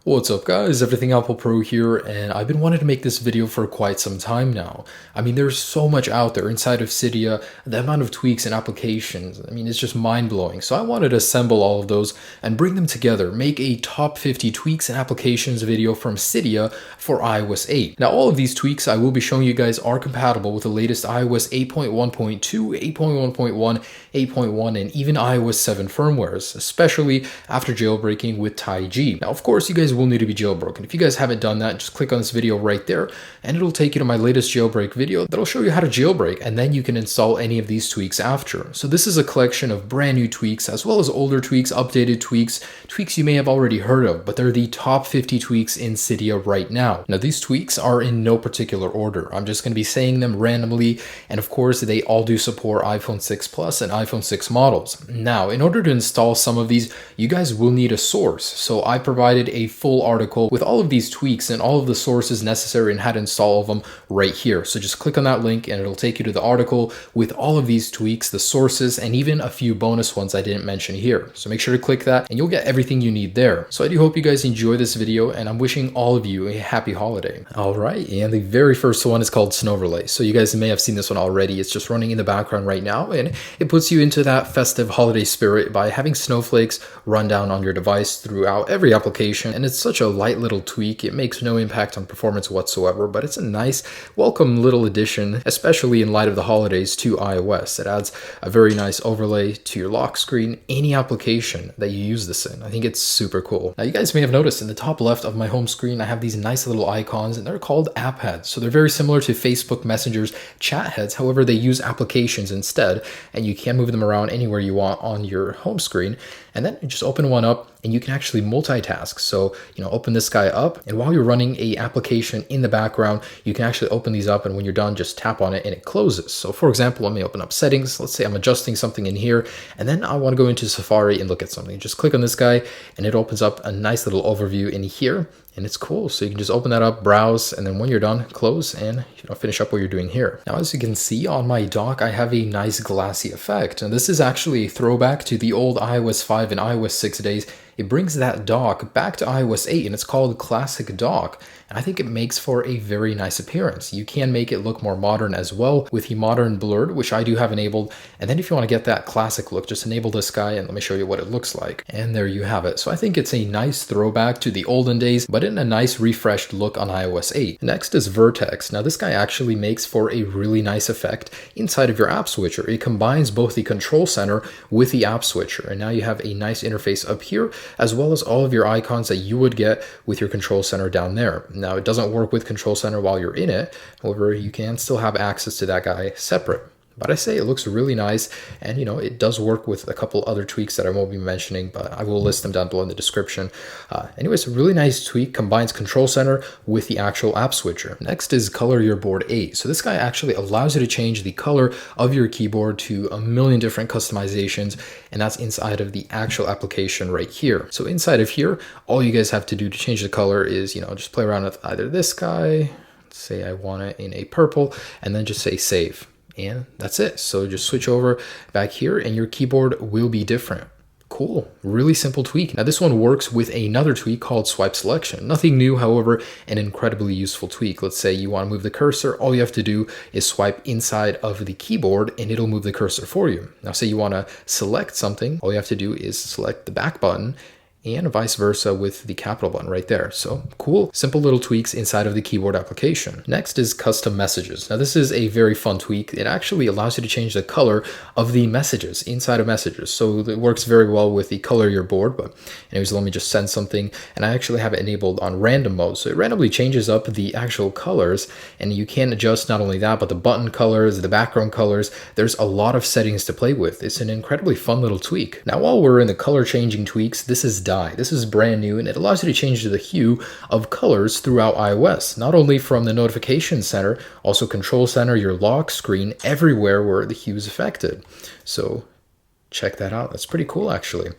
What's up guys, EverythingApplePro here, and I've been wanting to make this video for quite some time now. I mean, there's so much out there inside of Cydia, the amount of tweaks and applications, I mean, it's just mind-blowing. So I wanted to assemble all of those and bring them together, make a top 50 tweaks and applications video from Cydia for iOS 8. Now, all of these tweaks I will be showing you guys are compatible with the latest iOS 8.1.2, 8.1.1, 8.1, and even iOS 7 firmwares, especially after jailbreaking with TaiG. Now, of course, you guys will need to be jailbroken. If you guys haven't done that, just click on this video right there and it'll take you to my latest jailbreak video that'll show you how to jailbreak, and then you can install any of these tweaks after. So this is a collection of brand new tweaks as well as older tweaks, updated tweaks, tweaks you may have already heard of, but they're the top 50 tweaks in Cydia right now. Now these tweaks are in no particular order. I'm just going to be saying them randomly, and of course they all do support iPhone 6 Plus and iPhone 6 models. Now in order to install some of these, you guys will need a source. So I provided a full article with all of these tweaks and all of the sources necessary and how to install all of them right here. So just click on that link and it'll take you to the article with all of these tweaks, the sources, and even a few bonus ones I didn't mention here. So make sure to click that and you'll get everything you need there. So I do hope you guys enjoy this video, and I'm wishing all of you a happy holiday. All right, and the very first one is called Snow Relay. So you guys may have seen this one already. It's just running in the background right now, and it puts you into that festive holiday spirit by having snowflakes run down on your device throughout every application. And it's such a light little tweak. It makes no impact on performance whatsoever, but it's a nice, welcome little addition, especially in light of the holidays, to iOS. It adds a very nice overlay to your lock screen, any application that you use this in. I think it's super cool. Now you guys may have noticed in the top left of my home screen, I have these nice little icons, and they're called AppHeads. So they're very similar to Facebook Messenger's chat heads. However, they use applications instead, and you can move them around anywhere you want on your home screen. And then just open one up and you can actually multitask. So, open this guy up, and while you're running a application in the background, you can actually open these up, and when you're done, just tap on it and it closes. So for example, let me open up settings. Let's say I'm adjusting something in here, and then I want to go into Safari and look at something. Just click on this guy and it opens up a nice little overview in here. And it's cool. So you can just open that up, browse, and then when you're done, close and finish up what you're doing here. Now, as you can see on my dock, I have a nice glassy effect. And this is actually a throwback to the old iOS 5 and iOS 6 days. It brings that dock back to iOS 8, and it's called Classic Dock. And I think it makes for a very nice appearance. You can make it look more modern as well with the modern blurred, which I do have enabled. And then if you want to get that classic look, just enable this guy and let me show you what it looks like. And there you have it. So I think it's a nice throwback to the olden days, but in a nice refreshed look on iOS 8. Next is Vertex. Now this guy actually makes for a really nice effect inside of your app switcher. It combines both the control center with the app switcher. And now you have a nice interface up here, as well as all of your icons that you would get with your control center down there. Now it doesn't work with control center while you're in it. However, you can still have access to that guy separate. But I say it looks really nice, and it does work with a couple other tweaks that I won't be mentioning, but I will list them down below in the description. Anyways, a really nice tweak, combines control center with the actual app switcher. Next is Color Your Board 8. So this guy actually allows you to change the color of your keyboard to a million different customizations, and that's inside of the actual application right here. So inside of here, all you guys have to do to change the color is, just play around with either this guy, let's say I want it in a purple, and then just say save. And that's it. So just switch over back here and your keyboard will be different. Cool. Really simple tweak. Now this one works with another tweak called swipe selection. Nothing new, however, an incredibly useful tweak. Let's say you want to move the cursor. All you have to do is swipe inside of the keyboard and it'll move the cursor for you. Now say you want to select something. All you have to do is select the back button, and vice versa with the capital button right there. So cool, simple little tweaks inside of the keyboard application. Next is CustomMessages. Now this is a very fun tweak. It actually allows you to change the color of the messages inside of Messages. So it works very well with the Color Your Board, but anyways, let me just send something, and I actually have it enabled on random mode. So it randomly changes up the actual colors, and you can adjust not only that, but the button colors, the background colors. There's a lot of settings to play with. It's an incredibly fun little tweak. Now, while we're in the color changing tweaks, this is This is brand new, and it allows you to change the hue of colors throughout iOS, not only from the notification center, also control center, your lock screen, everywhere where the hue is affected. So check that out. That's pretty cool, actually.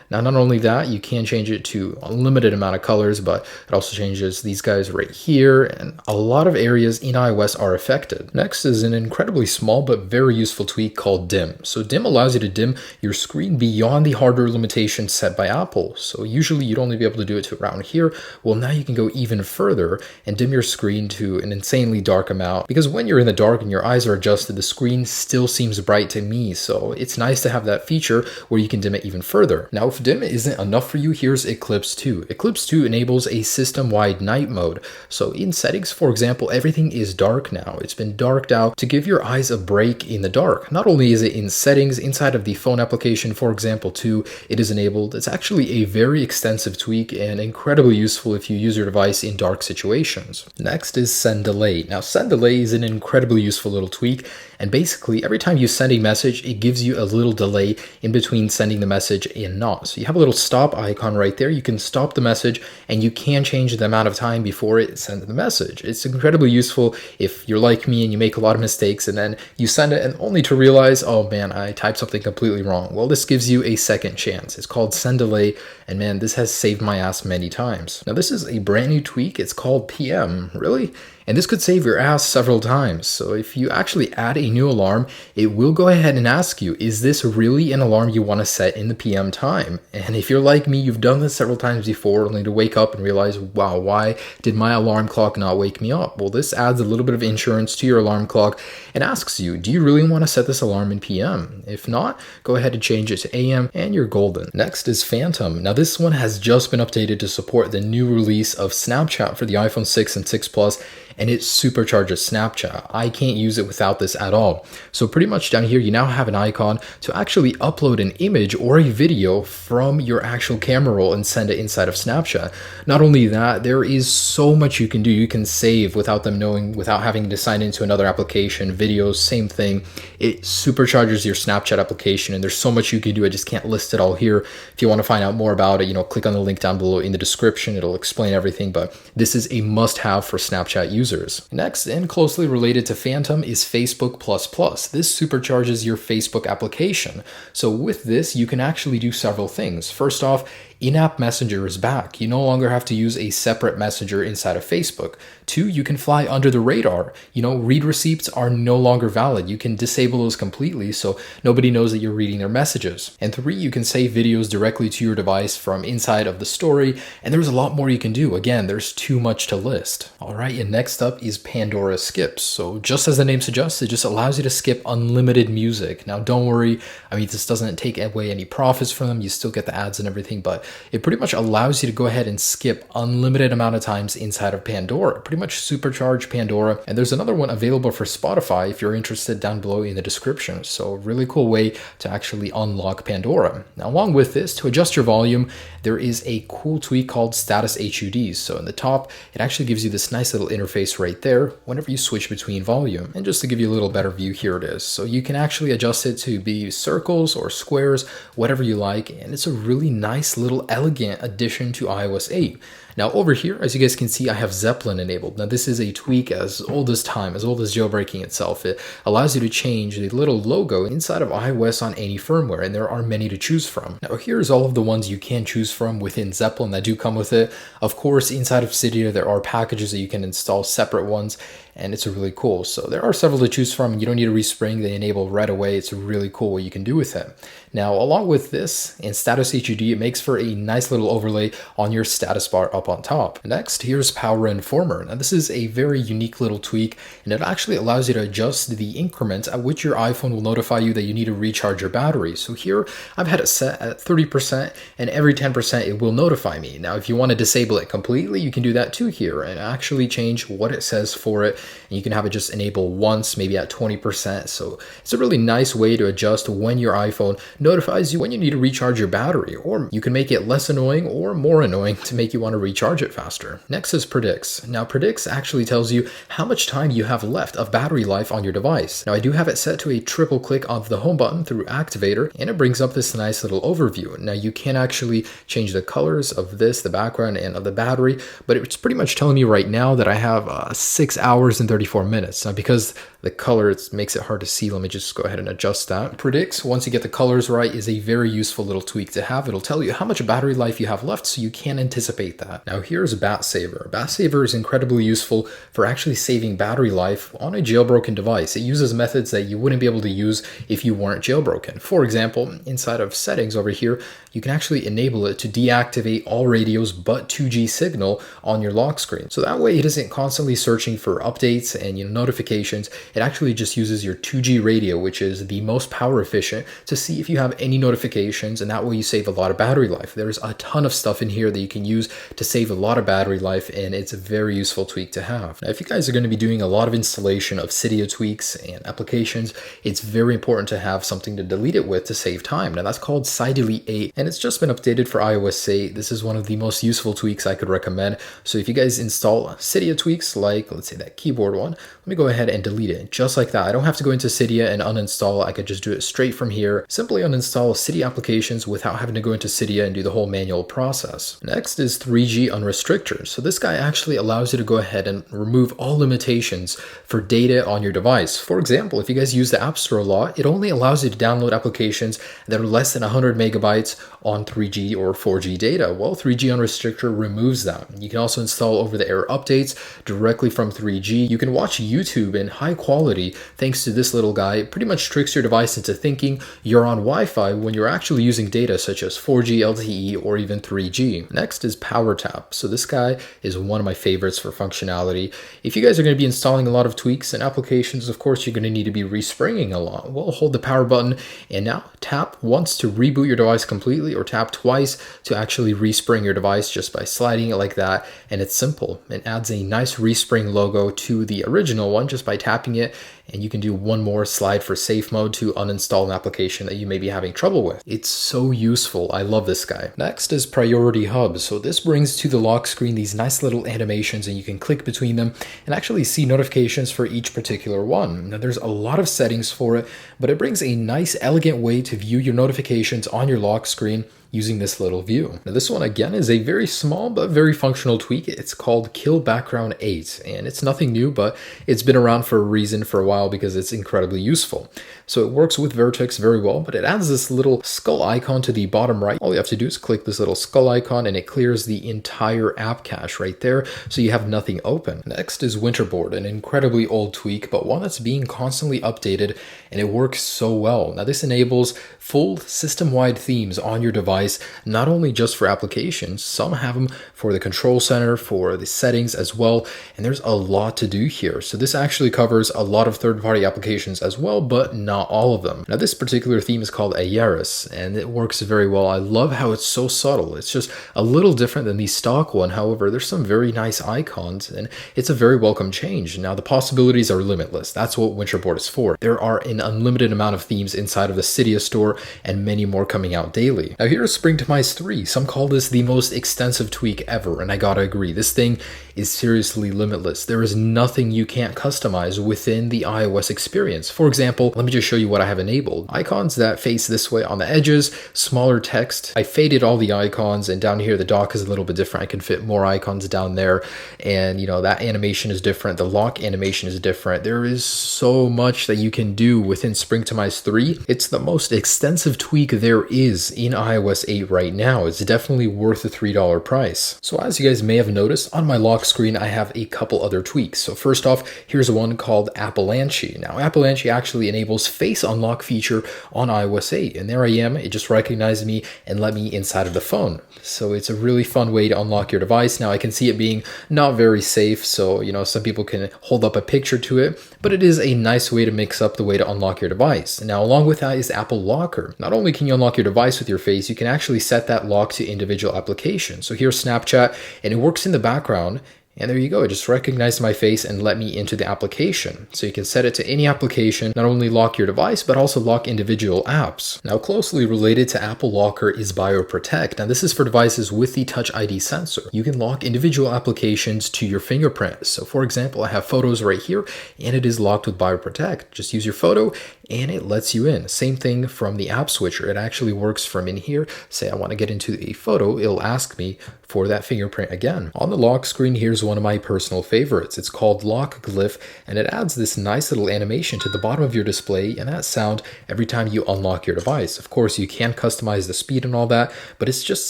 Now, not only that, you can change it to a limited amount of colors, but it also changes these guys right here, and a lot of areas in iOS are affected. Next is an incredibly small but very useful tweak called dim. So dim allows you to dim your screen beyond the hardware limitations set by Apple. So usually you'd only be able to do it to around here. Well, now you can go even further and dim your screen to an insanely dark amount, because when you're in the dark and your eyes are adjusted, the screen still seems bright to me. So it's nice to have that feature where you can dim it even further. Now, if dim isn't enough for you, here's Eclipse 2. Eclipse 2 enables a system-wide night mode. So in settings, for example, everything is dark now. It's been darked out to give your eyes a break in the dark. Not only is it in settings, inside of the phone application, for example, too, it is enabled. It's actually a very extensive tweak and incredibly useful if you use your device in dark situations. Next is send delay. Now, send delay is an incredibly useful little tweak, and basically every time you send a message, it gives you a little delay in between sending the message and not. So you have a little stop icon right there. You can stop the message and you can change the amount of time before it sends the message. It's incredibly useful if you're like me and you make a lot of mistakes and then you send it and only to realize, oh man, I typed something completely wrong. Well, this gives you a second chance. It's called send delay, and man, this has saved my ass many times. Now, this is a brand new tweak. It's called PM. Really? And this could save your ass several times. So if you actually add a new alarm, it will go ahead and ask you, is this really an alarm you want to set in the PM time? And if you're like me, you've done this several times before, only to wake up and realize, wow, why did my alarm clock not wake me up? Well, this adds a little bit of insurance to your alarm clock and asks you, do you really want to set this alarm in PM? If not, go ahead and change it to AM and you're golden. Next is Phantom. Now, this one has just been updated to support the new release of Snapchat for the iPhone 6 and 6 Plus, and it supercharges Snapchat. I can't use it without this at all. So pretty much down here, you now have an icon to actually upload an image or a video from your actual camera roll and send it inside of Snapchat. Not only that, there is so much you can do. You can save without them knowing, without having to sign into another application. Videos, same thing. It supercharges your Snapchat application, and there's so much you can do. I just can't list it all here. If you want to find out more about it, click on the link down below in the description. It'll explain everything, but this is a must-have for Snapchat users. Next, and closely related to Phantom, is Facebook++. This supercharges your Facebook application. So with this, you can actually do several things. First off, in-app messenger is back. You no longer have to use a separate messenger inside of Facebook. 2, you can fly under the radar. Read receipts are no longer valid. You can disable those completely so nobody knows that you're reading their messages. And 3, you can save videos directly to your device from inside of the story. And there's a lot more you can do. Again, there's too much to list. All right, and next up is Pandora Skips. So just as the name suggests, it just allows you to skip unlimited music. Now, don't worry. This doesn't take away any profits from them. You still get the ads and everything, but it pretty much allows you to go ahead and skip unlimited amount of times inside of Pandora. Pretty much supercharge Pandora. And there's another one available for Spotify if you're interested down below in the description. So really cool way to actually unlock Pandora. Now, along with this, to adjust your volume, there is a cool tweak called Status HUDs. So in the top, it actually gives you this nice little interface right there whenever you switch between volume. And just to give you a little better view, here it is. So you can actually adjust it to be circles or squares, whatever you like. And it's a really nice little elegant addition to iOS 8. Now over here, as you guys can see, I have Zeppelin enabled. Now this is a tweak as old as time, as old as jailbreaking itself. It allows you to change the little logo inside of iOS on any firmware, and there are many to choose from. Now here's all of the ones you can choose from within Zeppelin that do come with it. Of course, inside of Cydia, there are packages that you can install, separate ones, and it's really cool. So there are several to choose from. You don't need a respring. They enable right away. It's really cool what you can do with it. Now, along with this, in Status HUD, it makes for a nice little overlay on your status bar up on top. Next, here's Power Informer. Now, this is a very unique little tweak, and it actually allows you to adjust the increment at which your iPhone will notify you that you need to recharge your battery. So here, I've had it set at 30%, and every 10% it will notify me. Now, if you want to disable it completely, you can do that too here, and actually change what it says for it. And you can have it just enable once, maybe at 20%. So it's a really nice way to adjust when your iPhone notifies you when you need to recharge your battery. Or you can make it less annoying or more annoying to make you want to recharge it faster. Next is Predicts. Now Predicts actually tells you how much time you have left of battery life on your device. Now I do have it set to a triple click of the home button through Activator, and it brings up this nice little overview. Now you can actually change the colors of this, the background, and of the battery, but it's pretty much telling me right now that I have 6 hours and 34 minutes. Now because the color makes it hard to see, let me just go ahead and adjust that. Predicts, once you get the colors right, is a very useful little tweak to have. It'll tell you how much battery life you have left, so you can anticipate that. Now here's BattSaver. BattSaver is incredibly useful for actually saving battery life on a jailbroken device. It uses methods that you wouldn't be able to use if you weren't jailbroken. For example, inside of settings over here, you can actually enable it to deactivate all radios but 2G signal on your lock screen. So that way it isn't constantly searching for updates and notifications. It actually just uses your 2G radio, which is the most power efficient, to see if you have any notifications, and that way you save a lot of battery life. There's a ton of stuff in here that you can use to save a lot of battery life, and it's a very useful tweak to have. Now, if you guys are going to be doing a lot of installation of Cydia tweaks and applications, it's very important to have something to delete it with to save time. Now that's called Cydia 8, and it's just been updated for iOS 8. This is one of the most useful tweaks I could recommend. So if you guys install Cydia tweaks, like let's say that keyboard one, let me go ahead and delete it just like that. I don't have to go into Cydia and uninstall. I could just do it straight from here. Simply uninstall Cydia applications without having to go into Cydia and do the whole manual process. Next is 3G Unrestrictor. So this guy actually allows you to go ahead and remove all limitations for data on your device. For example, if you guys use the App Store a lot, it only allows you to download applications that are less than 100 megabytes on 3G or 4G data. Well, 3G Unrestrictor removes that. You can also install over-the-air updates directly from 3G. You can watch YouTube in high quality thanks to this little guy. It pretty much tricks your device into thinking you're on Wi-Fi when you're actually using data such as 4G LTE or even 3G. Next is Power Tap. So this guy is one of my favorites for functionality. If you guys are going to be installing a lot of tweaks and applications, of course you're going to need to be respringing a lot. Well, hold the power button and now tap once to reboot your device completely, or tap twice to actually respring your device just by sliding it like that. And it's simple. It adds a nice respring logo to the original one just by tapping it, and you can do one more slide for safe mode to uninstall an application that you may be having trouble with. It's so useful. I love this guy. Next is Priority Hub. So this brings to the lock screen these nice little animations, and you can click between them and actually see notifications for each particular one. Now there's a lot of settings for it, but it brings a nice elegant way to view your notifications on your lock screen using this little view. Now this one again is a very small but very functional tweak. It's called Kill Background 8, and it's nothing new, but it's been around for a reason for a while because it's incredibly useful. So it works with Vertex very well, but it adds this little skull icon to the bottom right. All you have to do is click this little skull icon and it clears the entire app cache right there, so you have nothing open. Next is Winterboard, an incredibly old tweak, but one that's being constantly updated, and it works so well. Now this enables full system-wide themes on your device, not only just for applications, some have them for the control center, for the settings as well, and there's a lot to do here. So this actually covers a lot of third-party applications as well, but not all of them. Now this particular theme is called Aeternum, and it works very well. I love how it's so subtle. It's just a little different than the stock one. However, there's some very nice icons, and it's a very welcome change. Now the possibilities are limitless. That's what Winterboard is for. There are an unlimited amount of themes inside of the Cydia store, and many more coming out daily. Now here's Springtomize 3. Some call this the most extensive tweak ever, and I gotta agree. This thing is seriously limitless. There is nothing you can't customize within the iOS experience. For example, let me just show you what I have enabled. Icons that face this way on the edges, smaller text. I faded all the icons, and down here the dock is a little bit different. I can fit more icons down there, and that animation is different. The lock animation is different. There is so much that you can do within Springtomize 3. It's the most extensive tweak there is in iOS 8 right now. It's definitely worth the $3 price. So as you guys may have noticed, on my lock screen I have a couple other tweaks. So first off, here's one called Appellancy. Now Appellancy actually enables face unlock feature on iOS 8, and there I am. It just recognized me and let me inside of the phone. So it's a really fun way to unlock your device. Now I can see it being not very safe, so some people can hold up a picture to it, but it is a nice way to mix up the way to unlock your device. Now along with that is Apple Locker. Not only can you unlock your device with your face, you can actually set that lock to individual applications. So here's Snapchat, and it works in the background, And there you go, it just recognized my face and let me into the application. So you can set it to any application, not only lock your device, but also lock individual apps. Now closely related to Apple Locker is BioProtect. Now this is for devices with the Touch ID sensor. You can lock individual applications to your fingerprint. So for example, I have photos right here and it is locked with BioProtect. Just use your photo and it lets you in. Same thing from the app switcher. It actually works from in here. Say I want to get into a photo, it'll ask me for that fingerprint again. On the lock screen, here's one of my personal favorites. It's called Lock Glyph, and it adds this nice little animation to the bottom of your display and that sound every time you unlock your device. Of course, you can customize the speed and all that, but it's just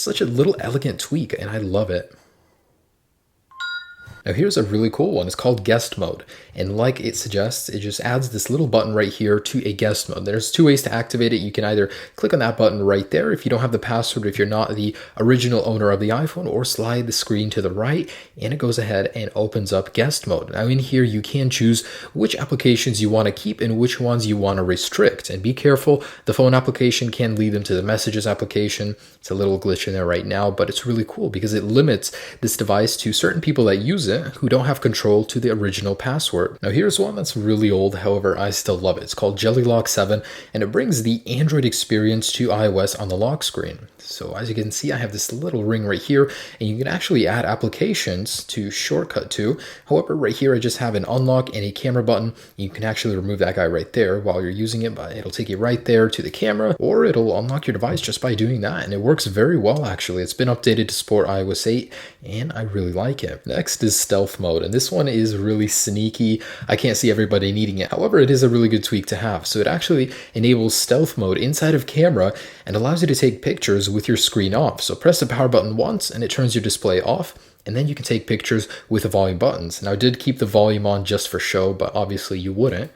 such a little elegant tweak and I love it. Now here's a really cool one. It's called Guest Mode. And like it suggests, it just adds this little button right here to a guest mode. There's two ways to activate it. You can either click on that button right there if you don't have the password, if you're not the original owner of the iPhone, or slide the screen to the right and it goes ahead and opens up guest mode. Now in here, you can choose which applications you want to keep and which ones you want to restrict. And be careful, the phone application can lead them to the messages application. It's a little glitch in there right now, but it's really cool because it limits this device to certain people that use it who don't have control to the original password. Now here's one that's really old, however I still love it. It's called Jelly Lock 7 and it brings the Android experience to iOS on the lock screen. So as you can see, I have this little ring right here and you can actually add applications to shortcut to. However, right here I just have an unlock and a camera button. You can actually remove that guy right there while you're using it, but it'll take you right there to the camera, or it'll unlock your device just by doing that. And it works very well actually. It's been updated to support iOS 8 and I really like it. Next is stealth mode, and this one is really sneaky. I can't see everybody needing it. However, it is a really good tweak to have. So it actually enables stealth mode inside of camera and allows you to take pictures with your screen off. So press the power button once and it turns your display off, and then you can take pictures with the volume buttons. Now I did keep the volume on just for show, but obviously you wouldn't.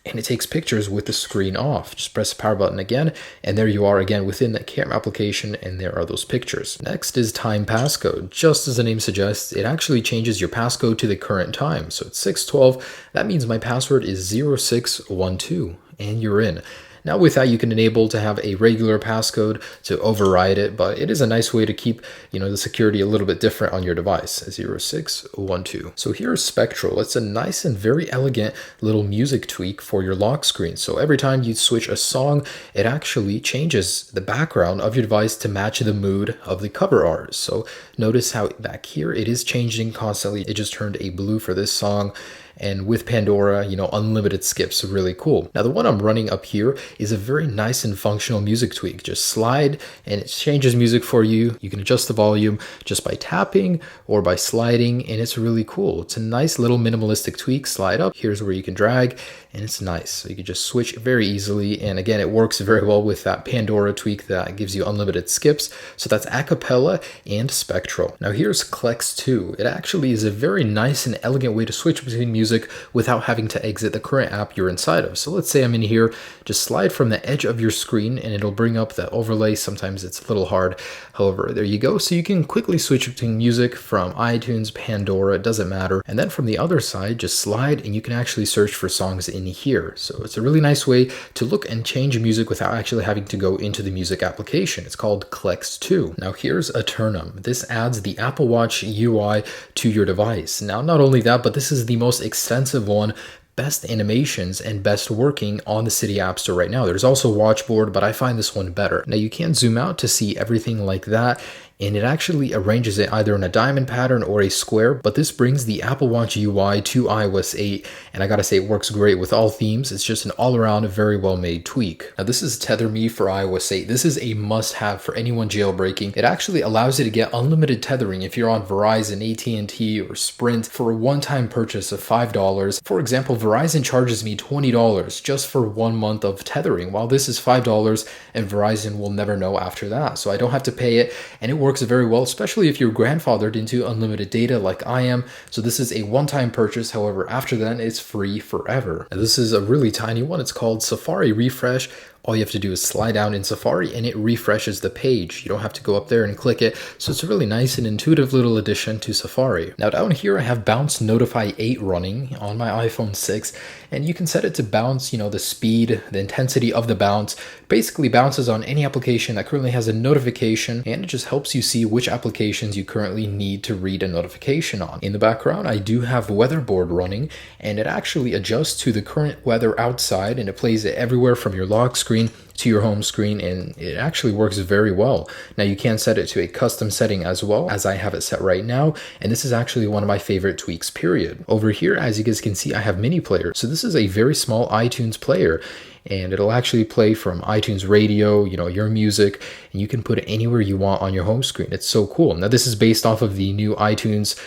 And it takes pictures with the screen off. Just press the power button again, and there you are again within that camera application, and there are those pictures. Next is time passcode. Just as the name suggests, it actually changes your passcode to the current time. So it's 6:12. That means my password is 0612, and you're in. Now with that, you can enable to have a regular passcode to override it, but it is a nice way to keep, the security a little bit different on your device, 0612. So here's Spectral. It's a nice and very elegant little music tweak for your lock screen. So every time you switch a song, it actually changes the background of your device to match the mood of the cover art. So notice how back here, it is changing constantly. It just turned a blue for this song. And with Pandora, unlimited skips, really cool. Now the one I'm running up here is a very nice and functional music tweak. Just slide and it changes music for you. You can adjust the volume just by tapping or by sliding, and it's really cool. It's a nice little minimalistic tweak. Slide up, here's where you can drag, and it's nice. So you can just switch very easily. And again, it works very well with that Pandora tweak that gives you unlimited skips. So that's Acapella and Spectral. Now here's Clex 2. It actually is a very nice and elegant way to switch between music without having to exit the current app you're inside of. So let's say I'm in here, just slide from the edge of your screen and it'll bring up the overlay. Sometimes it's a little hard. However, there you go. So you can quickly switch between music from iTunes, Pandora, it doesn't matter. And then from the other side, just slide and you can actually search for songs in here. So it's a really nice way to look and change music without actually having to go into the music application. It's called Clex 2. Now here's Aeternum. This adds the Apple Watch UI to your device. Now not only that, but this is the most extensive one, best animations and best working on the Cydia App Store right now. There's also WatchBoard, but I find this one better. Now you can zoom out to see everything like that, and it actually arranges it either in a diamond pattern or a square, but this brings the Apple Watch UI to iOS 8, and I gotta say it works great with all themes. It's just an all-around very well-made tweak. Now this is TetherMe for iOS 8. This is a must-have for anyone jailbreaking. It actually allows you to get unlimited tethering if you're on Verizon, AT&T, or Sprint for a one-time purchase of $5. For example, Verizon charges me $20 just for 1 month of tethering, while this is $5 and Verizon will never know after that. So I don't have to pay it, and it works very well, especially if you're grandfathered into unlimited data like I am. So this is a one-time purchase. However, after then, it's free forever. Now, this is a really tiny one. It's called Safari Refresh. all you have to do is slide down in Safari and it refreshes the page. You don't have to go up there and click it. So it's a really nice and intuitive little addition to Safari. Now down here, I have Bounce Notify 8 running on my iPhone 6, and you can set it to bounce, the speed, the intensity of the bounce. Basically bounces on any application that currently has a notification, and it just helps you see which applications you currently need to read a notification on. In the background, I do have WeatherBoard running, and it actually adjusts to the current weather outside, and it plays it everywhere from your lock screen to your home screen, and it actually works very well. Now you can set it to a custom setting as well, as I have it set right now, and this is actually one of my favorite tweaks, period. Over here, as you guys can see, I have mini player. So this is a very small iTunes player, and it'll actually play from iTunes Radio, your music, and you can put it anywhere you want on your home screen. It's so cool. Now this is based off of the new iTunes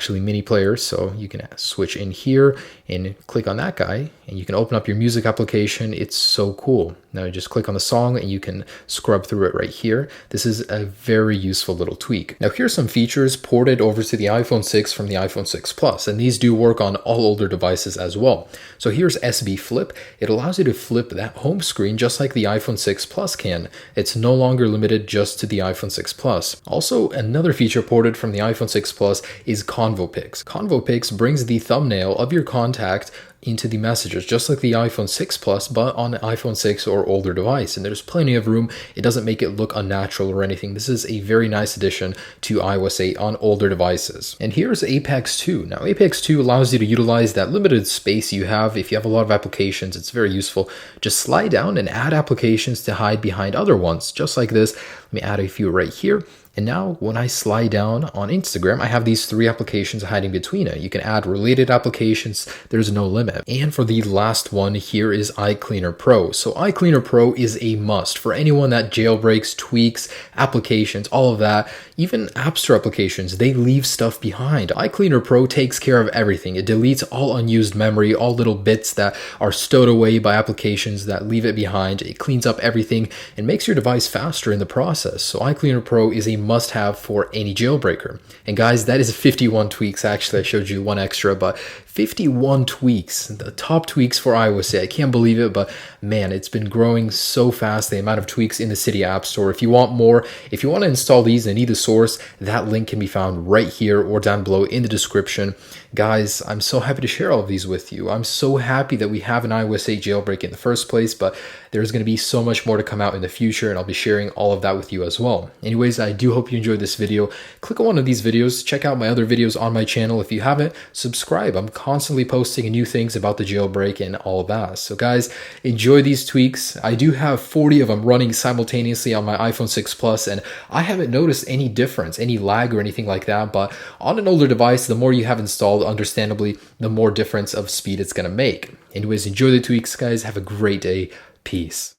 mini player, so you can switch in here and click on that guy, and you can open up your music application. It's so cool. Now you just click on the song and you can scrub through it right here. This is a very useful little tweak. Now here's some features ported over to the iPhone 6 from the iPhone 6 Plus, and these do work on all older devices as well. So here's SB Flip. It allows you to flip that home screen just like the iPhone 6 Plus can. It's no longer limited just to the iPhone 6 Plus. Also, another feature ported from the iPhone 6 Plus is Convo Pics. Convo Pics brings the thumbnail of your contact into the messages, just like the iPhone 6 Plus, but on an iPhone 6 or older device. And there's plenty of room. It doesn't make it look unnatural or anything. This is a very nice addition to iOS 8 on older devices. And here's Apex 2. Now, Apex 2 allows you to utilize that limited space you have. If you have a lot of applications, it's very useful. Just slide down and add applications to hide behind other ones, just like this. Let me add a few right here. And now when I slide down on Instagram, I have these 3 applications hiding between it. You can add related applications. There's no limit. And for the last one here is iCleaner Pro. So iCleaner Pro is a must for anyone that jailbreaks, tweaks, applications, all of that. Even App Store applications, they leave stuff behind. iCleaner Pro takes care of everything. It deletes all unused memory, all little bits that are stowed away by applications that leave it behind. It cleans up everything and makes your device faster in the process. So iCleaner Pro is a must-have for any jailbreaker. And guys, that is 51 tweaks. Actually, I showed you one extra, but 51 tweaks, the top tweaks for iOS 8. I can't believe it, but man, it's been growing so fast, the amount of tweaks in the Cydia App Store. If you want more, if you want to install these and need the source, that link can be found right here or down below in the description. Guys, I'm so happy to share all of these with you. I'm so happy that we have an iOS 8 jailbreak in the first place, but there's going to be so much more to come out in the future, and I'll be sharing all of that with you as well. Anyways, I do hope you enjoyed this video. Click on one of these videos, check out my other videos on my channel. If you haven't, subscribe. I'm constantly posting new things about the jailbreak and all of that. So guys, enjoy these tweaks. I do have 40 of them running simultaneously on my iPhone 6 Plus, and I haven't noticed any difference, any lag or anything like that. But on an older device, the more you have installed, understandably, the more difference of speed it's going to make. Anyways, enjoy the tweaks, guys. Have a great day. Peace.